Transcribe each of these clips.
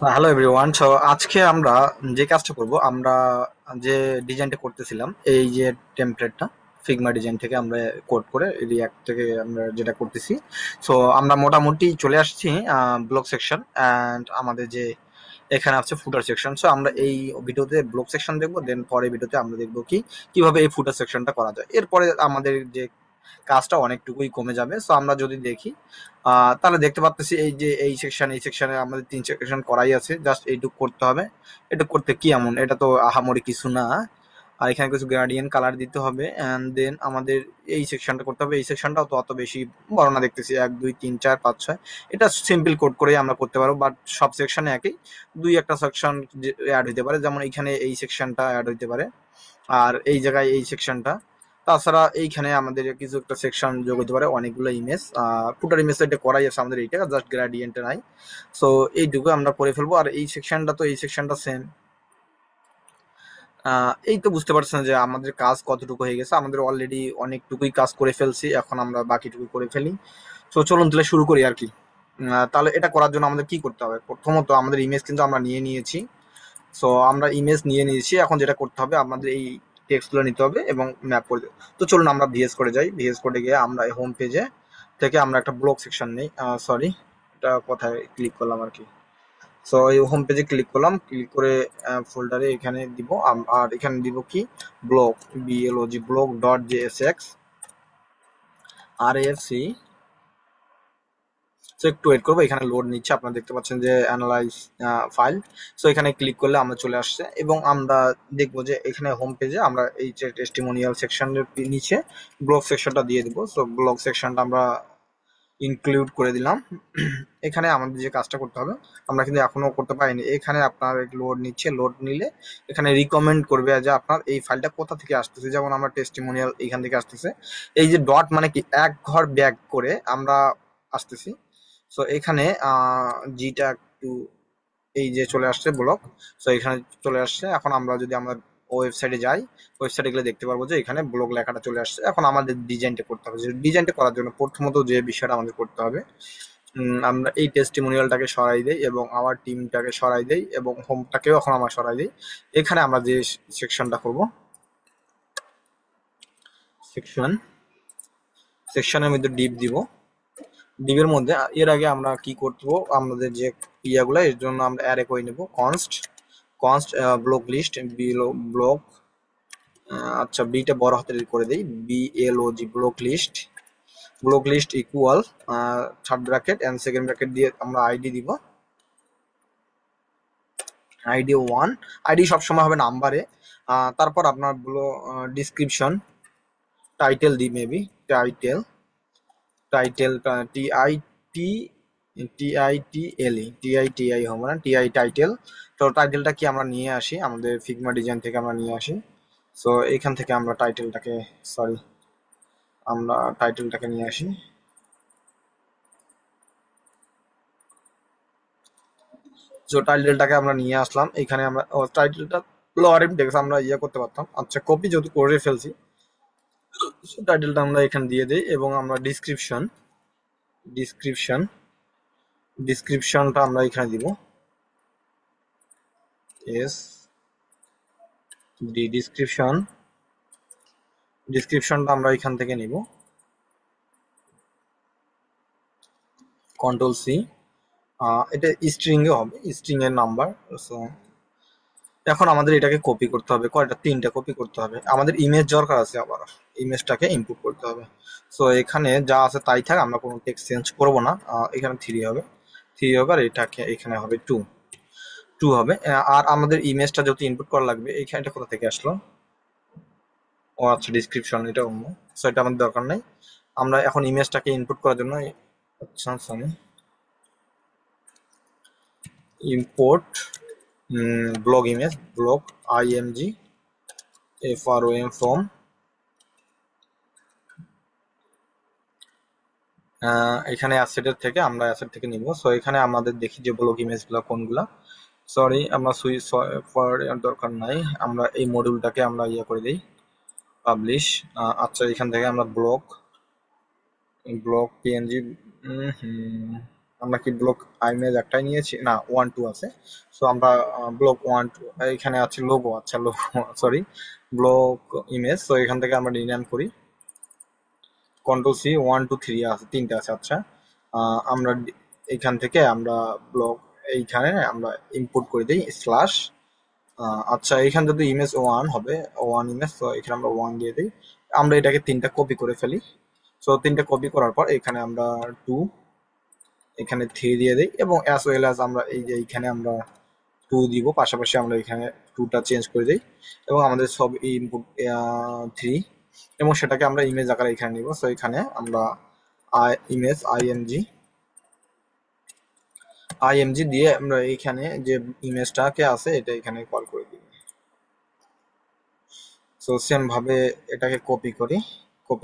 Hello everyone. So আজকে আমরা যে কাজটা করব, আমরা যে ডিজাইনটা করতেছিলাম, এই যে টেমপ্লেটটা ফিগমা ডিজাইন থেকে আমরা কোড করে রিয়াক্ট থেকে আমরা যেটা করতেছি। সো আমরা মোটামুটি চলে আসছি ব্লক সেকশন অ্যান্ড আমাদের যে এখানে আছে ফুটার সেকশন। সো আমরা এই ভিডিওতে ব্লক সেকশন দেখবো, দেন পরে ভিডিওতে আমরা দেখবো কিভাবে এই ফুটার সেকশনটা করা যায়। এরপরে আমাদের যে কাজটা অনেকটুকুই কমে যাবে। সো আমরা যদি দেখি তাহলে দেখতে পাচ্ছি এই সেকশনে আমাদের ৩ সেকশন করাই আছে, জাস্ট এইটুক করতে হবে। এটা করতে কি এমন, এটা তো আহামরি কিছু না। আর এখানে কিছু গ্রেডিয়েন্ট কালার দিতে হবে অ্যান্ড দেন আমাদের এই সেকশনটা করতে হবে। এই সেকশনটাও তো অত বেশি বড় না, দেখতেছি ১ ২ ৩ ৪ ৫ ৬। এটা সিম্পল কোড করেই আমরা করতে পারবো, বাট সব সেকশনে একই। ২-১টা সেকশন অ্যাড হইতে পারে, যেমন এইখানে এই সেকশনটা অ্যাড হইতে পারে আর এই জায়গায় এই সেকশনটা। তাছাড়া এইখানে আমাদের কিছু একটা সেকশন যোগ হতে পারে, অনেকগুলো ইমেজ। ফুটার ইমেজ এটা করাই আছে আমাদের, এইটা জাস্ট গ্রেডিয়েন্ট নাই। সো এইটুকু আমরা করে ফেলবো। আর এই সেকশনটা তো এই সেকশনটা সেম। এই তো বুঝতে পারছেন যে আমাদের কাজ কতটুকু হয়ে গেছে। আমাদের অলরেডি অনেকটুকুই কাজ করে ফেলছি, এখন আমরা বাকিটুকু করে ফেলি। তো চলুন তাহলে শুরু করি আর কি। তাহলে এটা করার জন্য আমাদের কি করতে হবে, প্রথমত আমাদের ইমেজ কিন্তু আমরা নিয়ে নিয়েছি। সো আমরা ইমেজ নিয়ে নিয়েছি, এখন যেটা করতে হবে আমাদের এই টেক্সটগুলো নিতে হবে এবং ম্যাপ করে দেবো। তো চলুন আমরা ভিএস কোডে যাই। ভিএস কোডে গিয়ে আমরা হোম পেজে থেকে আমরা একটা ব্লক সেকশন নেই। সরি, এটা কোথায় ক্লিক করলাম আর কি। সো এই হোম পেজে ক্লিক করলাম, ক্লিক করে ফোল্ডারে এখানে দিব। আর এখানে দিব কি, block, B L O G block dot J S X আর এফসি। সো একটু ওয়েট করবো, এখানে লোড নিচ্ছে, আপনারা দেখতে পাচ্ছেন যে অ্যানালাইজ ফাইল। সো এখানে ক্লিক করলে আমরা চলে আসছে এবং আমরা দেখবো যে এখানে হোম পেজে আমরা এই যে টেস্টিমোনিয়াল সেকশনের নিচে ব্লগ সেকশনটা দিয়ে দিব। সো ব্লগ সেকশনটা আমরা ইনক্লুড করে দিলাম। এখানে আমাদের যে কাজটা করতে হবে, আমরা কিন্তু এখনো করতে পারিনি। এখানে আপনার লোড নিচ্ছে, লোড নিলে এখানে রিকমেন্ড করবে যে আপনার এই ফাইলটা কোথা থেকে আসতেছে। যেমন আমরা টেস্টিমোনিয়াল এখান থেকে আসতেছে, এই যে ডট মানে কি এক ঘর ব্যাক করে আমরা আসতেছি। সো এখানে জিটা একটু, এই যে চলে আসছে ব্লক। সো এখানে চলে আসছে। এখন আমরা যদি আমরা ওয়েবসাইটে যাই, ওয়েবসাইটে গেলে দেখতে পারবো যে এখানে ব্লক লেখাটা চলে আসছে। এখন আমাদের ডিজাইনটা করতে হবে। ডিজাইনটা করার জন্য প্রথমত যে বিষয়টা আমাদের করতে হবে, আমরা এই টেস্টিমোনিয়ালটাকে সরাই দেই এবং আমার টিমটাকে সরাই দেই এবং হোমটাকেও এখন আমরা সরাই দিই। এখানে আমরা যে সেকশনটা করব, সেকশন, সেকশনের মধ্যে ডিপ দিব। ডিপের মধ্যে এর আগে আমরা কি করবো, আমাদের যে ইয়াগুলো, এর জন্য আমরা অ্যারে করে নেব const, const block list below block. আচ্ছা, বিটা বড় হাতের করে দেই, BLOG block list, block list equal third bracket and second bracket দিয়ে আমরা আইডি দিব, আইডি 1। আইডি সবসময় হবে নাম্বারে। তারপর আপনার ডিসক্রিপশন, টাইটেল দিই মেবি, টাইটেল, টাইটেল টিআই টি টিআইটিএলই, টিআইটিআই হবে না, টিআই টাইটেল। তো টাইটেলটা কি আমরা নিয়ে আসি আমাদের ফিগমা ডিজাইন থেকে, আমরা নিয়ে আসি। সো এখান থেকে আমরা টাইটেলটাকে, সরি, আমরা টাইটেলটাকে নিয়ে আসি। সো টাইটেলটাকে আমরা নিয়ে আসলাম, এখানে আমরা টাইটেলটা লোয়ার ইনডেক্স আমরা করতে পারতাম। আচ্ছা, কপি যেহেতু করে ফেলছি, টাইটেলটা আমরা এখানে দিয়ে দিই এবং আমরা ডিসক্রিপশন, ডিসক্রিপশন, ডিসক্রিপশনটা আমরা এখানে দিব, এস ডি ডিসক্রিপশন, ডিসক্রিপশনটা আমরা এখান থেকে নিব, কন্ট্রোল সি। এটা স্ট্রিং এ হবে, স্ট্রিং এর নাম্বার। সো এখন আমাদের এটাকে কপি করতে হবে, কয়টা, 3টা কপি করতে হবে। আমাদের ইমেজ দরকার আছে, আবার ইমেজটাকে ইনপুট করতে হবে। সো এখানে যা আছে তাই থাক, আমরা কোনো টেক্সট চেঞ্জ করব না। এখানে 3 হবে, 3 হবে, আর এটাকে এখানে হবে 2, 2 হবে। আর আমাদের ইমেজটা যেহেতু ইনপুট করা লাগবে, এইখানে এটা কোথা থেকে আসলো, ও আচ্ছা ডিসক্রিপশন, এটা অন্য। সো এটা আমাদের দরকার নাই। আমরা এখন ইমেজটাকে ইনপুট করার জন্য, আচ্ছা sorry, import blog image, blog IMG FROM from, এখানে অ্যাসেটের থেকে আমরা অ্যাসেট থেকে নিব। সো এখানে আমাদের দেখি যে ব্লগ ইমেজগুলো কোনগুলা। সরি, আমরা সুইচ ফর দরকার নাই, আমরা এই মডিউলটাকে আমরা করে দিই, পাবলিশ। আচ্ছা, এখান থেকে আমরা ব্লগ, ব্লগ পিএনজি, আমরা কি ব্লক ইমেজ একটাই নিয়েছি, না 1 2 আছে। সো আমরা ব্লক 1 2 এখানে আছে লোগো, আচ্ছা লোগো সরি ব্লক ইমেজ। তো এখান থেকে আমরা রিনেম করি, Ctrl+C 1 2 3 আছে, 3টে আছে। আচ্ছা আমরা এখান থেকে আমরা ব্লক এইখানে আমরা ইনপুট করে দিই স্ল্যাশ। আচ্ছা এখানে যদি ইমেজ 1 হবে, 1 ইমেজ, তো এখানে আমরা 1 দিয়ে দিই। আমরা এটাকে 3টা কপি করে ফেলি। সো 3টা কপি করার পর এখানে আমরা 2, এখানে 3 দিয়ে দিই, এবং অ্যাজ ওয়েল অ্যাজ আমরা এই যে এইখানে আমরা 2 দিব, পাশাপাশি আমরা এখানে 2টা চেঞ্জ করে দিই, এবং আমাদের সব ইনপুট 3, এবং সেটাকে আমরা ইমেজ আকারে এখানে নিব। সো এখানে আমরা ইমেজ আইএমজি দিয়ে আমরা এইখানে যে ইমেজটাকে আছে এটা এখানে কল করে দিই। সো সেম ভাবে এটাকে কপি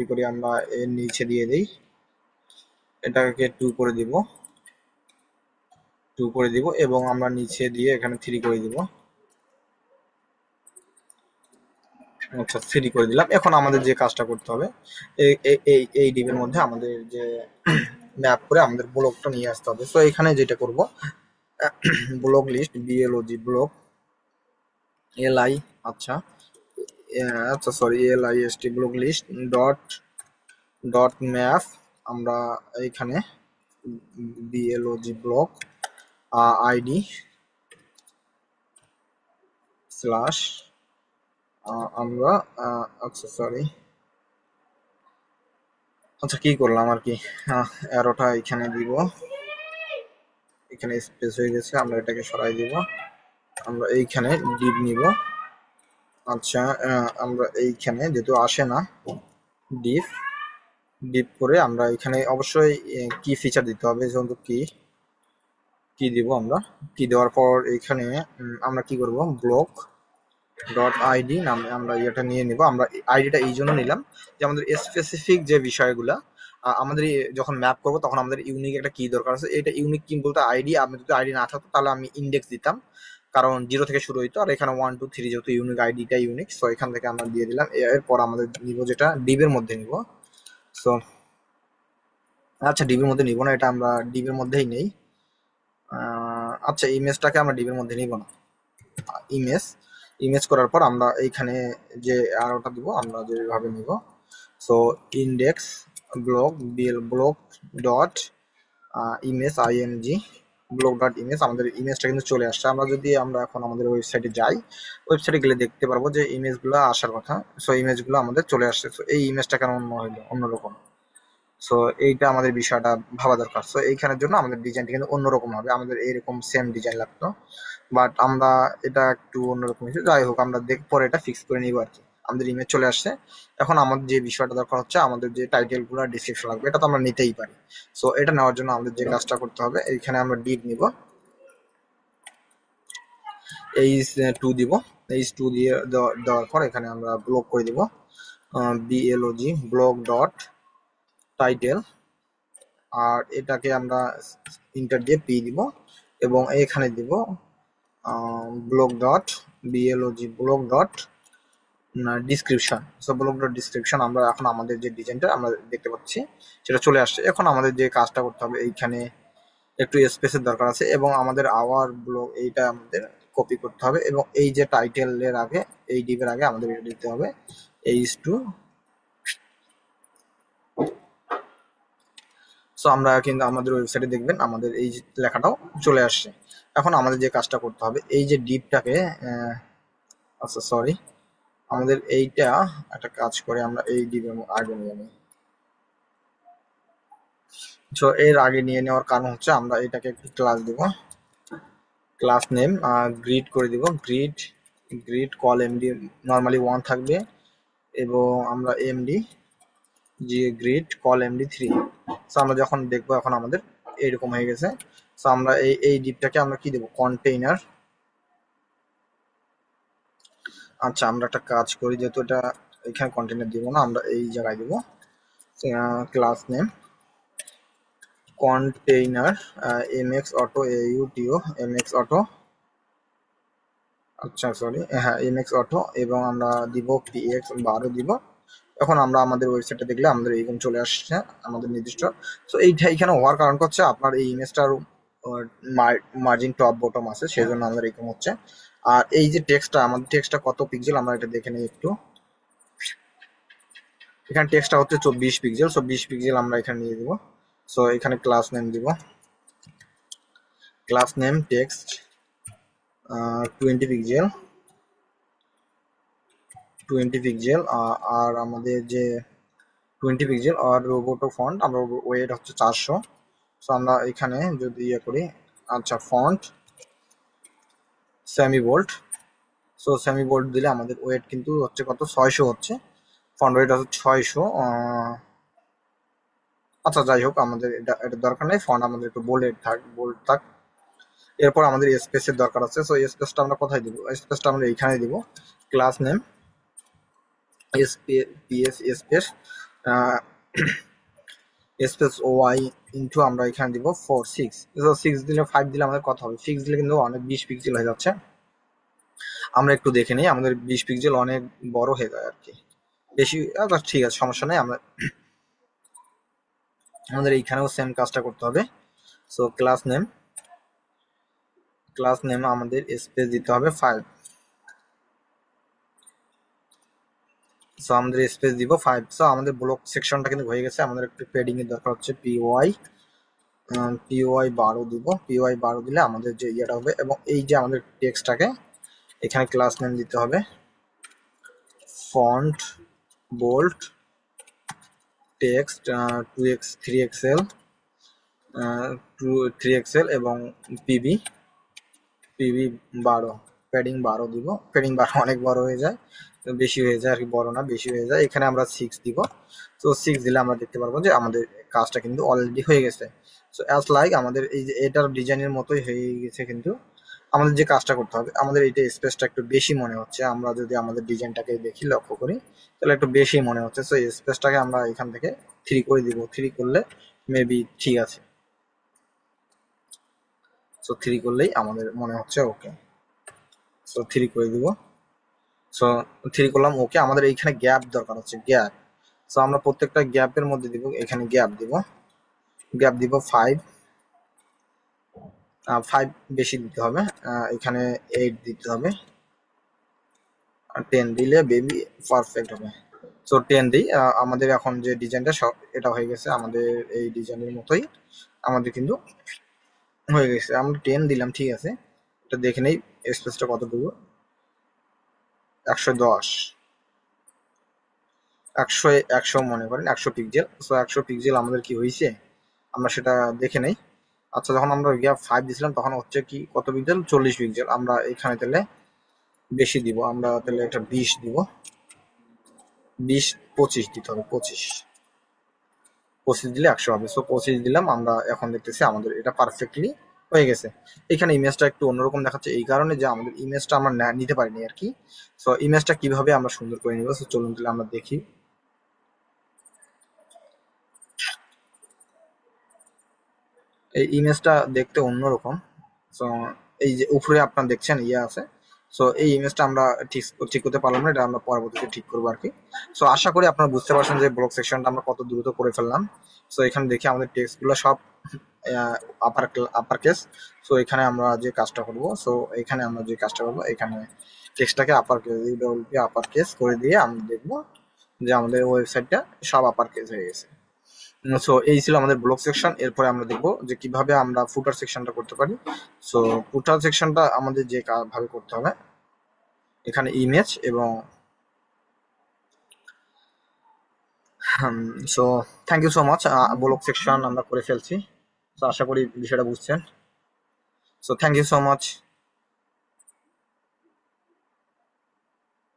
করি আমরা এর নিচে দিয়ে দিই, এটাকে 2 করে দিব এবং আমরা নিচে দিয়ে এখানে 3 করে দিব। আচ্ছা 3 করে দিলাম। এখন আমাদের যে কাজটা করতে হবে, এই ডিবের মধ্যে আমাদের যে ম্যাপ করে আমাদের ব্লকটা নিয়ে আসতে হবে। তো এখানে যেটা করব, block list B L O G block L I, আচ্ছা আচ্ছা sorry L I S T block list dot dot map, আমরা এইখানে বিএলওজি ব্লক আইডি স্ল্যাশ আমরা আচ্ছা সরি আচ্ছা কি করলাম আর কি, অ্যারোটা এখানে দিব, এখানে স্পেস হয়ে গেছে, আমরা এটাকে সরাই দিব। আমরা এইখানে ডিপ নিব। আচ্ছা আমরা এইখানে যেহেতু আসে না, ডিপ ডিপ করে আমরা এখানে অবশ্যই কি ফিচার দিতে হবে, যেহেতু কি দিব, আমরা কি দেওয়ার পর এখানে আমরা কি করব, ব্লক ডট আইডি নামে আমরা এটা নিয়ে নিব। আমরা আইডিটা এই জন্য নিলাম যে আমাদের স্পেসিফিক যে বিষয়গুলা আমাদের যখন ম্যাপ করব তখন আমাদের ইউনিক একটা কি দরকার আছে। এটা ইউনিক কি বলতে আইডি, আমি যদি আইডি না থাকতো তাহলে আমি ইন্ডেক্স দিতাম, কারণ 0 থেকে শুরু হইতো, আর এখানে 1 2 3 যেহেতু ইউনিক, আইডিটা ইউনিক, সো এখান থেকে আমরা দিয়ে দিলাম। এরপর আমাদের নিব যেটা ডিবের মধ্যে নিব। সো আচ্ছা ডিবের মধ্যে নিব না, এটা আমরা ডিবের মধ্যেই নেই। আচ্ছা ইমেজটাকে আমরা ডিবের মধ্যে নিব না, ইমেজ ইমেজ করার পর আমরা এইখানে যে আরোটা দিব আমরা যেভাবে নিব। So index block BL block dot image IMG block dot image, আমাদের ইমেজটা কিন্তু চলে আসছে। আমরা যদি আমরা এখন আমাদের ওয়েবসাইটে যাই, ওয়েবসাইটে গেলে দেখতে পারবো যে ইমেজগুলো আসার কথা। সো ইমেজগুলো আমাদের চলে আসছে। সো এই ইমেজটা কেন অন্য হইলো, অন্যরকম। সো এইটা আমাদের বিষয়টা ভাবা দরকার। সো এইখানের জন্য আমাদের ডিজাইনটা কিন্তু অন্যরকম হবে, আমাদের এইরকম সেম ডিজাইন লাগতো, বাট আমরা এটা একটু অন্যরকম হয়েছে। যাই হোক আমরা পরে এটা ফিক্স করে নিব আর কি। আমাদের ইমেজ চলে আসছে। এখন আমাদের যে বিষয়টা দরকার হচ্ছে, আমাদের যে টাইটেল গুলো ডিসক্রিপশন লাগবে, এটা তো আমরা নিতেই পারি। সো এটা নেওয়ার জন্য আমাদের যে কাজটা করতে হবে, এইখানে আমরা ডিপ নিব, H2 দিব, H2 দিয়ে দেওয়ার পর এখানে আমরা ব্লক করে দিব, বিএলওজি ব্লক ডট টাইটেল, আর এটাকে আমরা ইন্টার দিয়ে পি দিব, এবং এখানে দিব block dot বিএলওজি block dot description. So block dot description, আমরা এখন আমাদের যে ডিজাইনটা আমরা দেখতে পাচ্ছি সেটা চলে আসছে। এখন আমাদের যে কাজটা করতে হবে, এইখানে একটু স্পেসের দরকার আছে, এবং আমাদের আওয়ার ব্লক এইটা আমাদের কপি করতে হবে, এবং এই যে টাইটেলের আগে, এই ডিপের আগে আমাদের এটা দিতে হবে H2। সো আমরা কিন্তু আমাদের ওয়েবসাইটে দেখবেন আমাদের এই লেখাটাও চলে আসছে। এখন আমাদের যে কাজটা করতে হবে, এই যে ডিপটাকে আচ্ছা সরি আমাদের এইটা একটা কাজ করে, আমরা এই ডিপের আগে নিয়ে নিই। সো এর আগে নিয়ে নেওয়ার কারণ হচ্ছে আমরা এটাকে একটু ক্লাস দিব, ক্লাস নেম গ্রিড করে দিব, গ্রিড কল এমডি নর্মালি 1 থাকবে, এবং আমরা এমডি যে গ্রিড কল এমডি 3। সো আমরা যখন দেখবো এখন আমাদের এইরকম হয়ে গেছে। সো আমরা এই ডিপটাকে আমরা কি দেবো, কন্টেইনার। আচ্ছা আমরা একটা কাজ করি, যেহেতু এটা এখানে কন্টেইনার দিব না, আমরা এই জায়গায় দিব class name container MX auto AUTO MX auto, আচ্ছা সরি হ্যাঁ এমএক্স অটো, এবং আমরা দিব PX 12 দিব, এখন আমরা আমাদের ওয়েবসাইটে দেখলে আমাদের এইরকম চলে আসছে আমাদের নির্দিষ্ট। তো এইটা এখানে হওয়ার কারণ হচ্ছে আপনার এই ইমেজটার মার্জিন টপ বটম আছে, সেই জন্য আমাদের এরকম হচ্ছে। আর এই যে টেক্সটটা, আমাদের টেক্সটটা কত পিক্সেল আমরা এটা দেখে নিই একটু। এখানে টেক্সটটা হচ্ছে 24 পিক্সেল। সো 20 পিক্সেল আমরা এখানে নিয়ে দিব। সো এখানে ক্লাস নেম দিব, class name text 20 pixel, 20 pixel. আর আমাদের যে 20 পিক্সেল আর রোবোটো ফন্ট, আমরা ওয়েট হচ্ছে 400। সো আমরা এখানে যদি ইয়ে করি, আচ্ছা font semi bold. So semi bold দিলে আমাদের ওয়েট কিন্তু হচ্ছে কত, 600 হচ্ছে। ফন্ট ওয়েট হচ্ছে 600। আচ্ছা যাই হোক, আমাদের এটা দরকার নেই, ফন্ট আমাদের একটু বোল্ড থাক। এরপর আমাদের স্পেসের দরকার আছে। সো স্পেসটা আমরা কোথায় দিব, স্পেসটা আমরা এইখানে দিব, class name PS space space Y into আমরা এখানে দিব 6। 6 দিলে 5 দিলে আমাদের কত হবে, 6 দিলে কিন্তু অনেক 20 পিক্সেল হয়ে যাচ্ছে। আমরা একটু দেখে নিই, আমাদের 20 পিক্সেল অনেক বড় হয়ে যায় আর কি, বেশি। আচ্ছা ঠিক আছে, সমস্যা নেই। আমাদের এইখানেও সেম কাজটা করতে হবে। সো ক্লাস নেম আমাদের স্পেস দিতে হবে 5। সো আমাদের স্পেস দিব 5। সো আমাদের ব্লক সেকশনটা কিন্তু হয়ে গেছে। আমাদের একটু পেডিং এর দরকার হচ্ছে, পিওয়াই 12 দিব। পিওয়াই 12 দিলে আমাদের যে ইয়েটা হবে, এবং এই যে আমাদের টেক্সটটাকে এখানে ক্লাস নেম দিতে হবে font bold text 3XL 3XL এবং পিবি 12, প্যাডিং 12 দিব। প্যাডিং 12 অনেক বড় হয়ে যায়, বেশি হয়ে যায় আর কি, বড় না বেশি হয়ে যায়। এখানে আমরা 6 দিব। তো 6 দিলে আমরা দেখতে পারবো যে আমাদের কাজটা কিন্তু অলরেডি হয়ে গেছে। সো অ্যাজ লাইক আমাদের এই যে এটার ডিজাইনের মতোই হয়ে গেছে, কিন্তু আমাদের যে কাজটা করতে হবে, আমাদের এইটা স্পেসটা একটু বেশি মনে হচ্ছে। আমরা যদি আমাদের ডিজাইনটাকে দেখি, লক্ষ্য করি, তাহলে একটু বেশি মনে হচ্ছে। সো স্পেসটাকে আমরা এখান থেকে 3 করে দিব। 3 করলে মেবি ঠিক আছে। সো 3 করলেই আমাদের মনে হচ্ছে ওকে। সো 3 করে দিব। সো 3 করলাম ওকে। আমাদের এইখানে গ্যাপ দরকার হচ্ছে, গ্যাপ। সো আমরা প্রত্যেকটা গ্যাপের মধ্যে দিব, এখানে গ্যাপ দিব, গ্যাপ দিব 5। 5 বেশি দিতে হবে, এখানে 8 দিতে হবে। 10 দিলে বেবি পারফেক্ট হবে। সো 10 দিই। আমাদের এখন যে ডিজাইনটা সব এটা হয়ে গেছে, আমাদের এই ডিজাইনের মতোই আমাদের কিন্তু হয়ে গেছে। আমরা 10 দিলাম, ঠিক আছে। এটা দেখে নেই স্পেসটা কতটুকু, 110, 100 মনে করেন 100 পিক্সেল। সো 100 পিক্সেল আমাদের কি হয়েছে আমরা সেটা দেখে নেই। আচ্ছা, যখন আমরা গ্যাপ 5 দিছিলাম তখন হচ্ছে কি কত পিক্সেল, 40 পিক্সেল। আমরা এখানে তাহলে বেশি দিব, আমরা তাহলে এটা 20 দিব। 20 25 দিতে হবে, 25 দিলে 100 হবে। সো 25 দিলাম। আমরা এখন দেখতেছি আমাদের এটা পারফেক্টলি হয়ে গেছে। এখানে ইমেজটা একটু অন্যরকম দেখাচ্ছে এই কারণে যে আমাদের ইমেজটা আমরা নিতে পারিনি আর কি। সো ইমেজটা কিভাবে আমরা সুন্দর করে নিব, সো চলুন তাহলে আমরা দেখি। এই ইমেজটা দেখতে অন্যরকম। সো এই যে উপরে আপনার দেখছেন ইয়ে আছে। সো এই ইমেজটা আমরা ঠিক ঠিক করতে পারলাম না, এটা আমরা পরবর্তীতে ঠিক করবো আর কি। সো আশা করি আপনারা বুঝতে পারছেন যে ব্লক সেকশনটা আমরা কত দ্রুত করে ফেললাম। সো এখানে দেখি আমাদের টেক্সট গুলো সব আপার কেস। সো এখানে আমরা যে কাজটা করবো, এখানে টেক্সটটাকে আপার কেস করে দিয়ে আমরা দেখবো যে আমাদের ওয়েবসাইটটা সব আপার কেস হয়ে গেছে। সো এই ছিল আমাদের ব্লগ সেকশন। এরপরে আমরা দেখবো যে কিভাবে আমরা ফুটার সেকশনটা করতে পারি। সো ফুটার সেকশনটা আমাদের যে ভাবে করতে হবে, এখানে ইমেজ এবং so thank you so much. Blog section আমরা করে ফেলছি। তো আশা করি বিষয়টা বুঝছেন। So thank you so much.